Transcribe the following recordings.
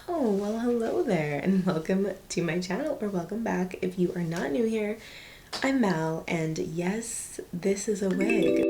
Oh, well, hello there, and welcome to my channel, or welcome back if you are not new here. I'm Mal, and yes, this is a wig.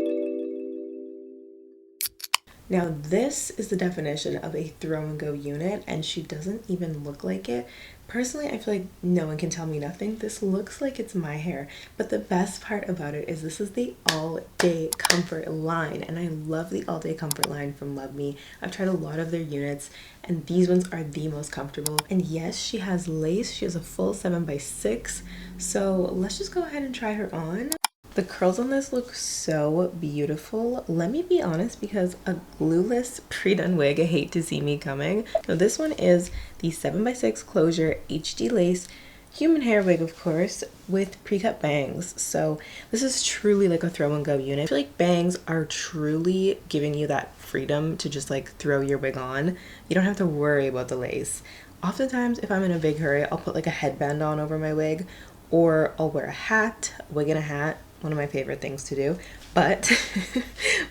Now, this is the definition of a throw and go unit, and she doesn't even look like it. Personally, I feel like no one can tell me nothing. This looks like it's my hair, but the best part about it is this is the All Day Comfort line, and I love the All Day Comfort line from Luvme. I've tried a lot of their units, and these ones are the most comfortable. And yes, she has lace. She has a full 7x6, so let's just go ahead and try her on. The curls on this look so beautiful. Let me be honest, because a glueless pre-done wig, I hate to see me coming. Now this one is the 7x6 closure HD lace human hair wig, of course, with pre-cut bangs. So this is truly like a throw and go unit. I feel like bangs are truly giving you that freedom to just like throw your wig on. You don't have to worry about the lace. Oftentimes, if I'm in a big hurry, I'll put like a headband on over my wig, or I'll wear a hat, wig and a hat, one of my favorite things to do. But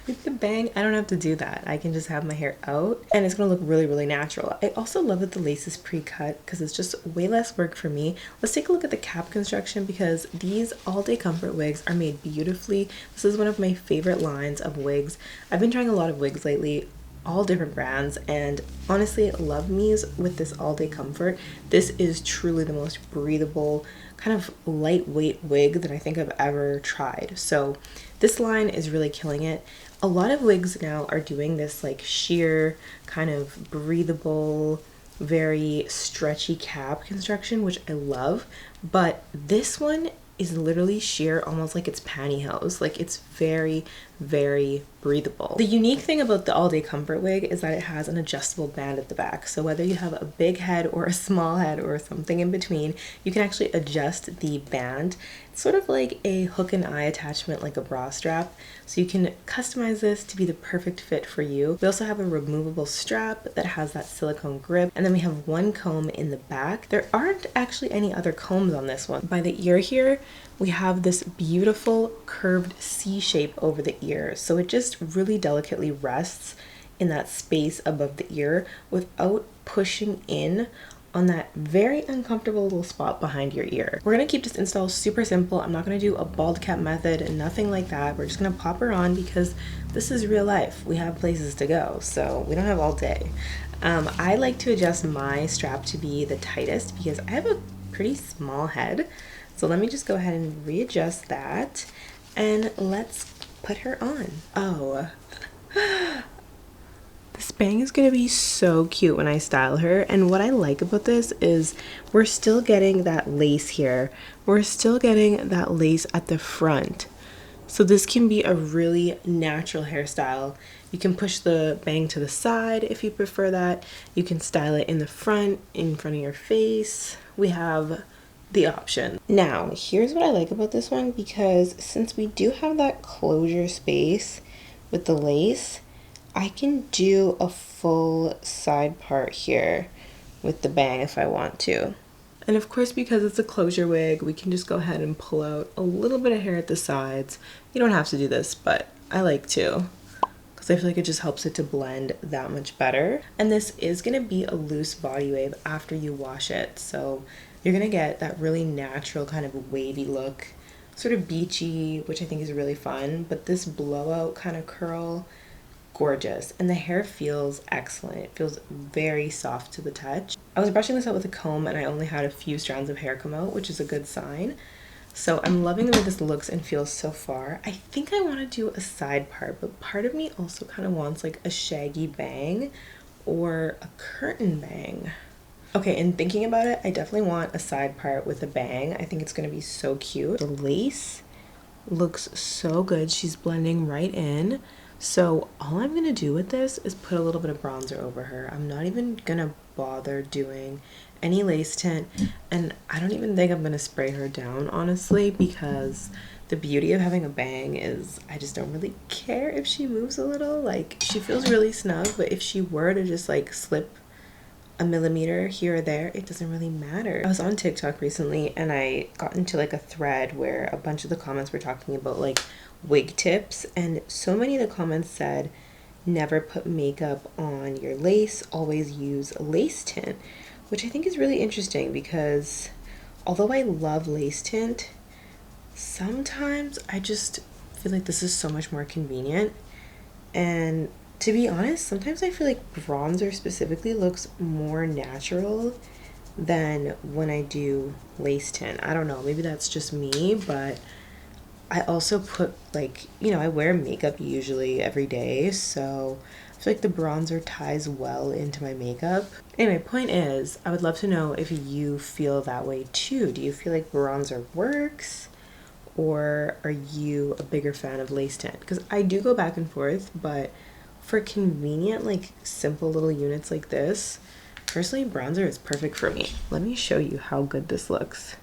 with the bang, I don't have to do that. I can just have my hair out and it's gonna look really, really natural. I also love that the lace is pre-cut because it's just way less work for me. Let's take a look at the cap construction, because these All Day Comfort wigs are made beautifully. This is one of my favorite lines of wigs. I've been trying a lot of wigs lately, all different brands, and honestly, Luvme's with this All Day Comfort, this is truly the most breathable, kind of lightweight wig that I think I've ever tried. So this line is really killing it. A lot of wigs now are doing this like sheer, kind of breathable, very stretchy cap construction, which I love, but this one is literally sheer, almost like it's pantyhose. Like, it's very, very breathable. The unique thing about the All Day Comfort wig is that it has an adjustable band at the back. So whether you have a big head or a small head or something in between, you can actually adjust the band. It's sort of like a hook and eye attachment, like a bra strap. So you can customize this to be the perfect fit for you. We also have a removable strap that has that silicone grip. And then we have one comb in the back. There aren't actually any other combs on this one. By the ear here, we have this beautiful curved C shape over the ear. So it just really delicately rests in that space above the ear without pushing in on that very uncomfortable little spot behind your ear. We're gonna keep this install super simple. I'm not gonna do a bald cap method and nothing like that. We're just gonna pop her on because this is real life. We have places to go, so we don't have all day. I like to adjust my strap to be the tightest because I have a pretty small head. So let me just go ahead and readjust that, and let's put her on. Oh, this bang is gonna be so cute when I style her. And what I like about this is we're still getting that lace here. We're still getting that lace at the front. So this can be a really natural hairstyle. You can push the bang to the side if you prefer that. You can style it in the front of your face. We have the option. Now, here's what I like about this one, because since we do have that closure space with the lace, I can do a full side part here with the bang if I want to. And of course, because it's a closure wig, we can just go ahead and pull out a little bit of hair at the sides. You don't have to do this, but I like to, because I feel like it just helps it to blend that much better. And this is gonna be a loose body wave after you wash it. So you're gonna get that really natural kind of wavy look, sort of beachy, which I think is really fun. But this blowout kind of curl, gorgeous. And the hair feels excellent. It feels very soft to the touch. I was brushing this out with a comb and I only had a few strands of hair come out, which is a good sign. So I'm loving the way this looks and feels so far. I think I want to do a side part, but part of me also kind of wants like a shaggy bang or a curtain bang. Okay, and thinking about it, I definitely want a side part with a bang. I think it's going to be so cute. The lace looks so good. She's blending right in. So all I'm going to do with this is put a little bit of bronzer over her. I'm not even going to bother doing any lace tint. And I don't even think I'm going to spray her down, honestly, because the beauty of having a bang is I just don't really care if she moves a little. Like, she feels really snug, but if she were to just like slip a millimeter here or there, it doesn't really matter. I was on TikTok recently and I got into like a thread where a bunch of the comments were talking about like wig tips, and so many of the comments said never put makeup on your lace, always use a lace tint, which I think is really interesting because although I love lace tint, sometimes I just feel like this is so much more convenient. And to be honest, sometimes I feel like bronzer specifically looks more natural than when I do lace tint. I don't know, maybe that's just me, but I also put, like, you know, I wear makeup usually every day, so I feel like the bronzer ties well into my makeup. Anyway, point is, I would love to know if you feel that way too. Do you feel like bronzer works? Or are you a bigger fan of lace tint? Because I do go back and forth, but for convenient, like simple little units like this, personally, bronzer is perfect for me. Let me show you how good this looks.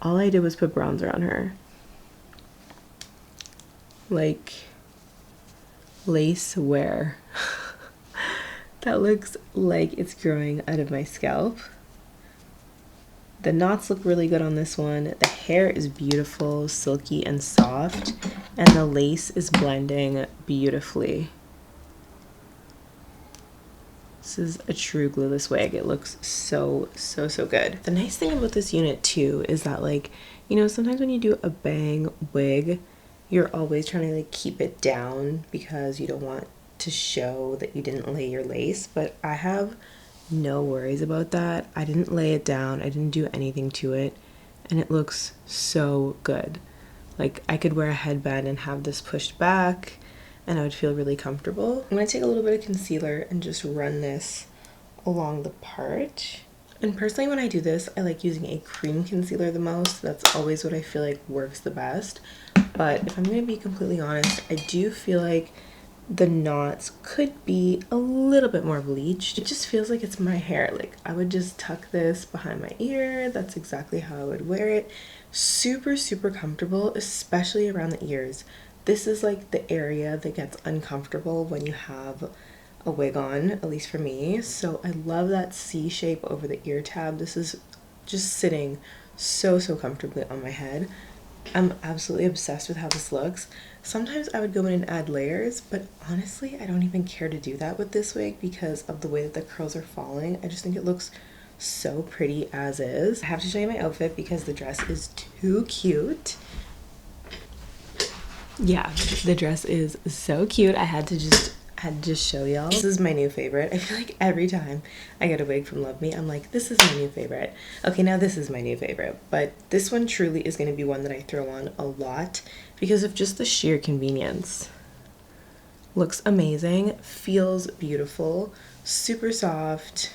All I did was put bronzer on her. Like lace wear. That looks like it's growing out of my scalp. The knots look really good on this one. The hair is beautiful, silky and soft, and the lace is blending beautifully. This is a true glueless wig. It looks so good. The nice thing about this unit too is that, like, you know, sometimes when you do a bang wig, you're always trying to like keep it down because you don't want to show that you didn't lay your lace, but I have no worries about that. I didn't lay it down, I didn't do anything to it, and it looks so good. Like, I could wear a headband and have this pushed back and I would feel really comfortable. I'm gonna take a little bit of concealer and just run this along the part. And personally, when I do this, I like using a cream concealer the most. That's always what I feel like works the best. But if I'm gonna be completely honest, I do feel like the knots could be a little bit more bleached. It just feels like it's my hair. Like, I would just tuck this behind my ear. That's exactly how I would wear it. Super comfortable, especially around the ears. This is like the area that gets uncomfortable when you have a wig on, at least for me. So I love that C shape over the ear tab. This is just sitting so comfortably on my head. I'm absolutely obsessed with how this looks. Sometimes I would go in and add layers, but honestly, I don't even care to do that with this wig because of the way that the curls are falling. I just think it looks so pretty as is. I have to show you my outfit because the dress is too cute. Yeah, the dress is so cute. I had to just show y'all. This is my new favorite. I feel like every time I get a wig from Luvme, I'm like, this is my new favorite. Okay, now this is my new favorite. But this one truly is going to be one that I throw on a lot because of just the sheer convenience. Looks amazing, feels beautiful, super soft.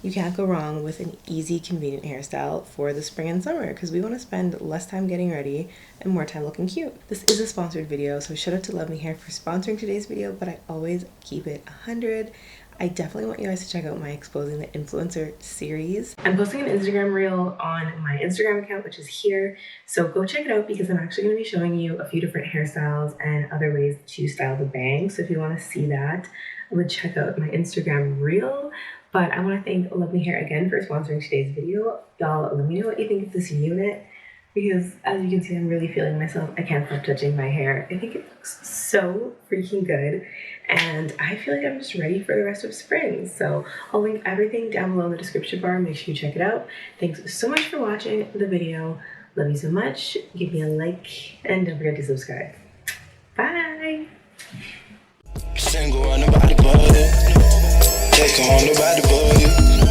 You can't go wrong with an easy, convenient hairstyle for the spring and summer because we want to spend less time getting ready and more time looking cute. This is a sponsored video, so shout out to Luvme Hair for sponsoring today's video, but I always keep it 100. I definitely want you guys to check out my Exposing the Influencer series. I'm posting an Instagram reel on my Instagram account, which is here, so go check it out because I'm actually going to be showing you a few different hairstyles and other ways to style the bangs. So if you want to see that, I would check out my Instagram reel. But I want to thank Luvme Hair again for sponsoring today's video. Y'all, let me know what you think of this unit because as you can see, I'm really feeling myself. I can't stop touching my hair. I think it looks so freaking good. And I feel like I'm just ready for the rest of spring. So I'll link everything down below in the description bar. Make sure you check it out. Thanks so much for watching the video. Love you so much. Give me a like and don't forget to subscribe. Bye. Single on nobody but you. Take on nobody but you.